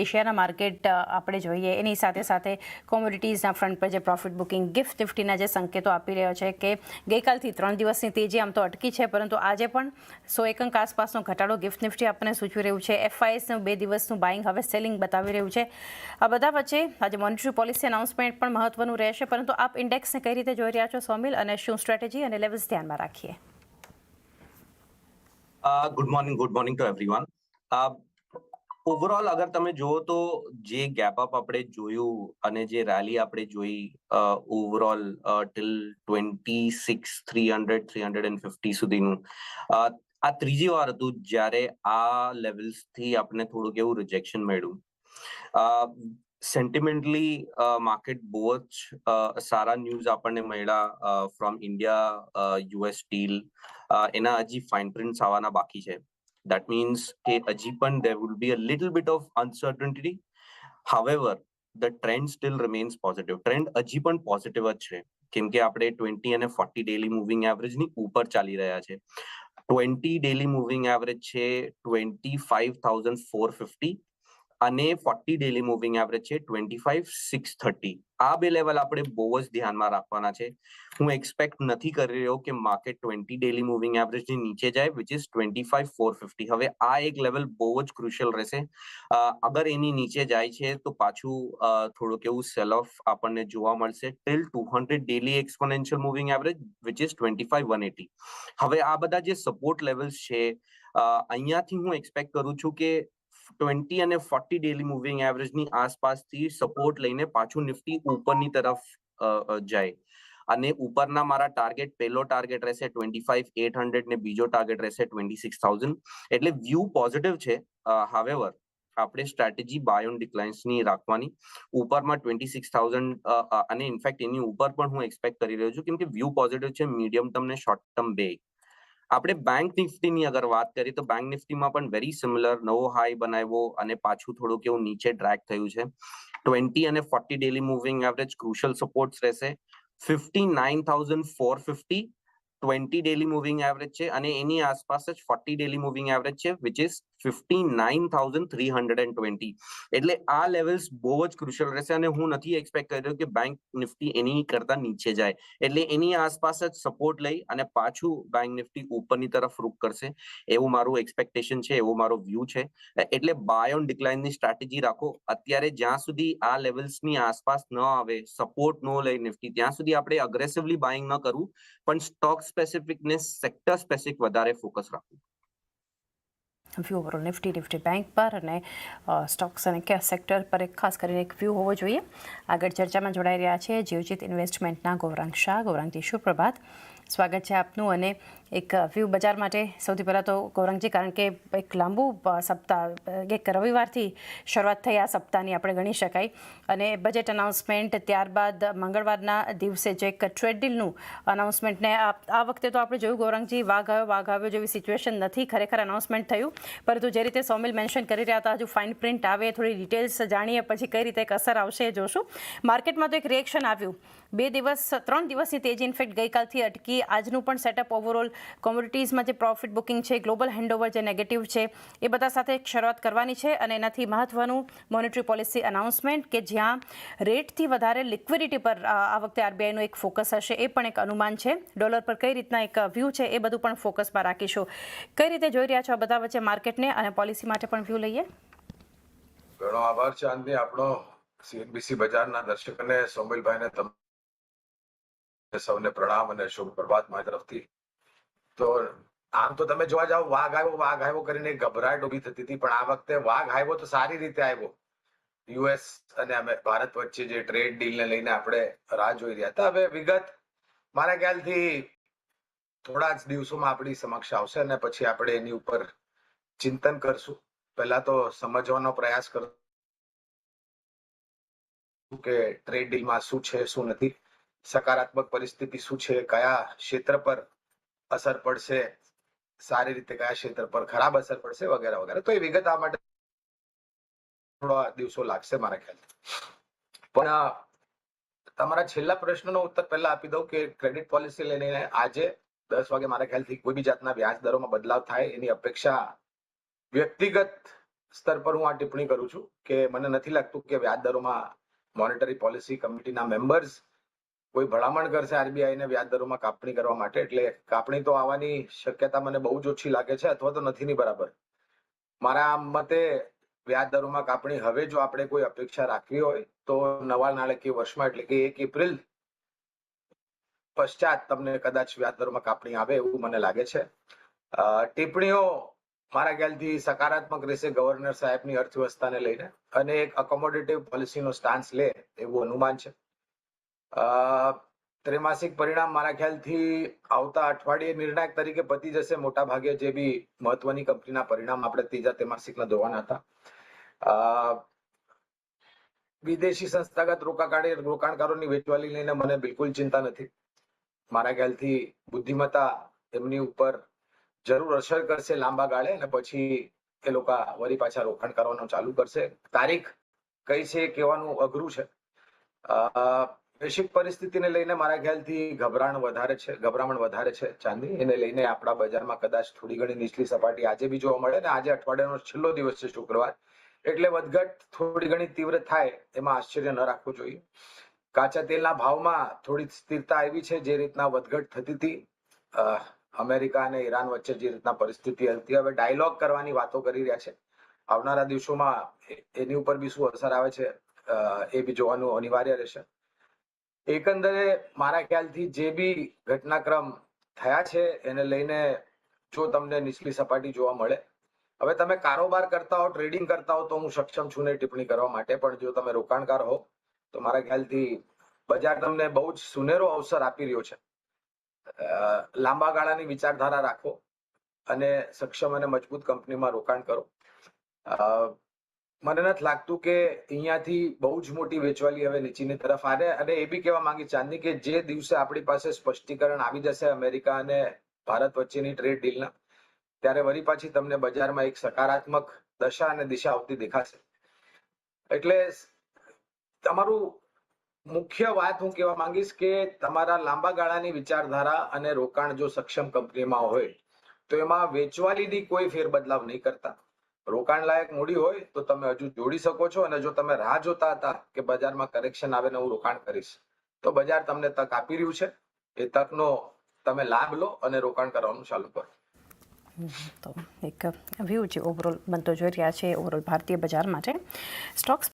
એશિયાના માર્કેટ આપણે જોઈએ એની સાથે સાથે કોમોડિટીઝના ફ્રન્ટ પર જે પ્રોફિટ બુકિંગ ગિફ્ટ નિફ્ટીના જે સંકેતો આપી રહ્યો છે કે ગઈકાલથી 3 દિવસની તેજી આમ તો અટકી છે, પરંતુ આજે પણ 100 એકંક આસપાસનો ઘટાડો ગિફ્ટ નિફ્ટી આપણને સૂચવી રહ્યું છે. એફઆઈએસનું 2 દિવસનું બાઇંગ હવે સેલિંગ બતાવી રહ્યું છે. આ બધા વચ્ચે આજે મોનેટરી પોલિસી અનાઉન્સમેન્ટ પણ મહત્વનું રહેશે, પરંતુ આપ ઇન્ડેક્સને કઈ રીતે જોઈ રહ્યા છો સોમિલ, અને શું સ્ટ્રેટેજી અને લેવલ્સ ધ્યાનમાં રાખીએ? Good morning to everyone. Overall અગર તમે જુઓ તો જે ગેપ અપ આપણે જોયું અને જે રેલી આપણે જોઈ ઓવરઓલ ટિલ 26,300 350 સુધીનું, આ ત્રીજી વાર હતું જ્યારે આ લેવલ્સ થી આપણે થોડુંક એવું રિજેક્શન મળ્યું. સેન્ટિમેન્ટલી માર્કેટ બહુ જ સારા ન્યૂઝ આપણને મળ્યા ફ્રોમ ઇન્ડિયા, યુએસ સ્ટીલ. એના હજી ફાઇન પ્રિન્ટ્સ આવવાના બાકી છે. That means કે હજી પણ there will be a little bit of uncertainty. However, the trend still remains positive. Trend હજી પણ પોઝિટિવ જ છે, કેમ કે આપણે 20 અને 40 ડેલી મૂવિંગ એવરેજ ની ઉપર ચાલી રહ્યા છે. 20 ડેલી મૂવિંગ એવરેજ છે 25,450 અને 40 ડેલી મૂવિંગ એવરેજ છે 25,630. આ બે લેવલ આપણે બહુ જ ધ્યાનમાં રાખવાના છે. હું એક્સપેક્ટ નથી કરી રહ્યો કે માર્કેટ 20 ડેલી મૂવિંગ એવરેજ ની નીચે જાય, વિચ ઇઝ 25,450. હવે આ એક લેવલ બહુ જ ક્રુશિયલ રહેશે. અગર એની નીચે જાય છે તો પાછું થોડુંક એવું સેલ ઓફ આપણને જોવા મળશે till 200 daily exponential moving average, which is 25,180. હવે આ બધા જે સપોર્ટ લેવલ્સ છે, અહીંયાથી હું એક્સપેક્ટ કરું છું કે 20 અને 40 ડેલી મૂવિંગ એવરેજની આસપાસથી સપોર્ટ લઈને પાછું નિફ્ટી ઉપરની તરફ જાય. અને ઉપરના મારા ટાર્ગેટ, પહેલો ટાર્ગેટ રહેશે 25,800 ને બીજો ટાર્ગેટ રહેશે 26,000. એટલે વ્યૂ પોઝિટિવ છે. હાવેવર આપણે સ્ટ્રેટેજી બાય ઓન ડિક્લાઇન્સ ની રાખવાની. ઉપરમાં 26,000 અને ઇનફેક્ટ એની ઉપર પણ હું એક્સપેક્ટ કરી રહ્યો છું, કેમ કે વ્યૂ પોઝિટિવ છે મીડિયમ ટર્મ ને શોર્ટ ટર્મ બે. આપણે બેંક નિફ્ટીની અગર વાત કરીએ તો બેંક નિફ્ટીમાં પણ વેરી સિમિલર નવો હાઈ બનાવ્યો અને પાછું થોડુંક એવું નીચે ડ્રેગ થયું છે. 20 અને 40 daily moving average crucial supports રહેશે. 59,450 20 ડેલી મૂવિંગ એવરેજ છે અને એની આસપાસ જ 40 ડેલી મૂવિંગ એવરેજ છે, વિચ ઇઝ 59,320. એટલે આ લેવલ્સ બહુ જ ક્રુશિયલ રહેશે અને હું નથી એક્સપેક્ટ કરી રહ્યો કે બેંક નિફ્ટી એની કરતા નીચે જાય. એટલે એની આસપાસ જ સપોર્ટ લઈ અને પાછું બેંક નિફ્ટી ઉપરની તરફ રૂખ કરશે, એવું મારું એક્સપેક્ટેશન છે, એવો મારો વ્યૂ છે. એટલે બાય ઓન ડિક્લાઇન ની સ્ટ્રેટેજી રાખો. અત્યારે જ્યાં સુધી આ લેવલ્સ ની આસપાસ ન આવે, સપોર્ટ ન લઈ નિફ્ટી, ત્યાં સુધી આપણે અગ્રેસિવલી બાઇંગ ન કરવું, પણ સ્ટોક સ્પેસિફિક ને સેક્ટર સ્પેસિફિક વધારે ફોકસ રાખવું. વ્યૂ ઓવરઓલ નિફ્ટી બેંક પર અને સ્ટોક્સ અને સેક્ટર પર એક ખાસ કરીને એક વ્યૂ હોવો જોઈએ. આગળ ચર્ચામાં જોડાઈ રહ્યા છે જીવજીત ઇન્વેસ્ટમેન્ટના ગૌરાંગ શાહ. ગૌરાંગજી, શુભપ્રભાત, સ્વાગત છે આપનું. અને એક વ્યૂ બજાર માટે સૌથી પહેલાં તો ગૌરાંગજી, કારણ કે એક લાંબુ સપ્તાહ, એક રવિવારથી શરૂઆત થઈ આ સપ્તાહની આપણે ગણી શકાય, અને બજેટ અનાઉન્સમેન્ટ, ત્યારબાદ મંગળવારના દિવસે જે એક ટ્રેડ ડીલનું અનાઉન્સમેન્ટને આ વખતે તો આપણે જોયું ગૌરાંગજી, વાઘ આવ્યો જેવી સિચ્યુએશન નથી. ખરેખર અનાઉન્સમેન્ટ થયું, પરંતુ જે રીતે સોમિલ મેન્શન કરી રહ્યા હતા, હજુ ફાઇન પ્રિન્ટ આવે, થોડી ડિટેલ્સ જાણીએ પછી કઈ રીતે એક અસર આવશે એ જોશું. માર્કેટમાં તો એક રિએક્શન આવ્યું. 3 દિવસની તેજી ઇનફેક્ટ ગઈકાલથી અટકી. આજનું પણ સેટઅપ ઓવરઓલ કોમોડિટીઝમાં જે પ્રોફિટ બુકિંગ છે, ગ્લોબલ હેન્ડઓવર જે નેગેટિવ છે, એ બધા સાથે એક શરૂઆત કરવાની છે. અને એનાથી મહત્વનું મોનેટરી પોલિસી અનાઉન્સમેન્ટ, કે જ્યાં રેટથી વધારે લિક્વિડિટી પર આ વખતે આરબીઆઈનું એક ફોકસ હશે, એ પણ એક અનુમાન છે. ડોલર પર કઈ રીતના એક વ્યૂ છે એ બધું પણ ફોકસમાં રાખીશું. કઈ રીતે જોઈ રહ્યા છો આ બધા વચ્ચે માર્કેટને, અને પોલિસી માટે પણ વ્યૂ લઈએ? ઘણો આભાર ચાંદની, આપણો સીએનબીસી બજારના દર્શકોને, સોમિલભાઈને, સૌને પ્રણામ અને શુભ પ્રભાત મારી તરફથી. તો આમ તો તમે જોવા જાવ, વાઘ આવ્યો કરીને ગભરાટ ઉભી થતી હતી, પણ આ વખતે વાઘ આવ્યો તો સારી રીતે આવ્યો. યુએસ અને ભારત વચ્ચે જે ટ્રેડ ડીલને લઈને આપણે રાહ જોઈ રહ્યા હતા, હવે વિગત મારા ખ્યાલથી થોડા જ દિવસોમાં આપણી સમક્ષ આવશે અને પછી આપણે એની ઉપર ચિંતન કરશું. પહેલા તો સમજવાનો પ્રયાસ કરું કે ટ્રેડ ડીલમાં શું છે, શું નથી, સકારાત્મક પરિસ્થિતિ શું છે, કયા ક્ષેત્ર પર અસર પડશે સારી રીતે, કયા ક્ષેત્ર પર ખરાબ અસર પડશે, વગેરે વગેરે. તો એ વિગત આ માટે થોડા દિવસો લાગશે મારા ખ્યાલથી. પણ તમારા છેલ્લા પ્રશ્નનો ઉત્તર પહેલા આપી દઉં કે ક્રેડિટ પોલિસી લઈને આજે 10 વાગે મારા ખ્યાલથી કોઈ બી જાતના વ્યાજ દરોમાં બદલાવ થાય એની અપેક્ષા વ્યક્તિગત સ્તર પર હું આ ટિપ્પણી કરું છું કે મને નથી લાગતું કે વ્યાજ દરોમાં મોનેટરી પોલિસી કમિટીના મેમ્બર્સ કોઈ ભલામણ કરશે આરબીઆઈ ને વ્યાજ દરોમાં કાપણી કરવા માટે. એટલે કાપણી તો આવવાની શક્યતા મને બહુ જ ઓછી લાગે છે, અથવા તો નથી ની બરાબર. મારા મતે વ્યાજ દરોમાં કાપણી હવે જો આપણે કોઈ અપેક્ષા રાખવી હોય તો નવા નાણાકીય વર્ષમાં એટલે કે 1 એપ્રિલ પશ્ચાત તમને કદાચ વ્યાજ દરોમાં કાપણી આવે એવું મને લાગે છે. ટિપ્પણીઓ મારા ખ્યાલથી સકારાત્મક રહેશે ગવર્નર સાહેબની અર્થવ્યવસ્થાને લઈને અને એક અકોમોડેટિવ પોલિસીનો સ્ટાન્સ લે એવું અનુમાન છે. ત્રિમાસિક પરિણામ મારા ખ્યાલથી આવતા અઠવાડિયે નિર્ણાયક તરીકે પતી જશે. મોટા ભાગે જે બી મહત્વની કંપનીના પરિણામ આપણે ત્રીજા ત્રિમાસિકના જોવાના હતા. વિદેશી સંસ્થાગત રોકાણકારોની વેચવાલી લઈને મને બિલકુલ ચિંતા નથી. મારા ખ્યાલથી બુદ્ધિમત્તા એમની ઉપર જરૂર અસર કરશે લાંબા ગાળે અને પછી એ લોકો વળી પાછા રોકાણ કરવાનું ચાલુ કરશે. તારીખ કઈ છે એ કહેવાનું અઘરું છે. વૈશ્વિક પરિસ્થિતિને લઈને મારા ખ્યાલથી ગભરામણ વધારે છે ચાંદી. એને લઈને આપણા બજારમાં કદાચ થોડી ઘણી નીચલી સપાટી આજે બી જોવા મળે ને આજે અઠવાડિયાનો છેલ્લો દિવસ છે શુક્રવાર, એટલે વધઘટ થોડી ઘણી તીવ્ર થાય એમાં આશ્ચર્ય ન રાખવું જોઈએ. કાચા તેલના ભાવમાં થોડી સ્થિરતા આવી છે. જે રીતના વધઘટ થતી હતી અમેરિકા અને ઈરાન વચ્ચે જે રીતના પરિસ્થિતિ હતી, હવે ડાયલોગ કરવાની વાતો કરી રહ્યા છે. આવનારા દિવસોમાં એની ઉપર બી શું અસર આવે છે એ બી જોવાનું અનિવાર્ય રહેશે. એકંદરે મારા ખ્યાલથી જે બી ઘટનાક્રમ થયા છે એને લઈને જો તમને નીચલી સપાટી જોવા મળે, હવે તમે કારોબાર કરતા હો, ટ્રેડિંગ કરતા હો તો હું સક્ષમ છું ને ટિપ્પણી કરવા માટે, પણ જો તમે રોકાણકાર હો તો મારા ખ્યાલથી બજાર તમને બહુ જ સુનેરો અવસર આપી રહ્યો છે. લાંબા ગાળાની વિચારધારા રાખો અને સક્ષમ અને મજબૂત કંપનીમાં રોકાણ કરો. મને નથી લાગતું કે અહીંયાથી બહુ જ મોટી વેચવાલી હવે નીચેની તરફ આવે. અને એ બી કહેવા માંગી ચાંદની કે જે દિવસે આપણી પાસે સ્પષ્ટીકરણ આવી જશે અમેરિકા અને ભારત વચ્ચેની ટ્રેડ ડીલના, ત્યારે વળી પાછી તમને બજારમાં એક સકારાત્મક દશા અને દિશા આવતી દેખાશે. એટલે તમારું મુખ્ય વાત હું કહેવા માંગીશ કે તમારા લાંબા ગાળાની વિચારધારા અને રોકાણ જો સક્ષમ કંપનીમાં હોય તો એમાં વેચવાલીની કોઈ ફેરબદલાવ નહીં કરતા. રોકાણ લાયક મૂડી હોય તો તમે હજુ જોડી શકો છો. અને જો તમે રાહ જોતા હતા કે બજારમાં કરેક્શન આવે ને હું રોકાણ કરીશ, તો બજાર તમને તક આપી રહ્યું છે. એ તકનો તમે લાભ લો અને રોકાણ કરવાનું ચાલુ કરો. તો એક વ્યૂ જે ઓવરઓલ બનતો જોઈ રહ્યા છે ઓવરઓલ ભારતીય બજાર માટે. સ્ટોક્સ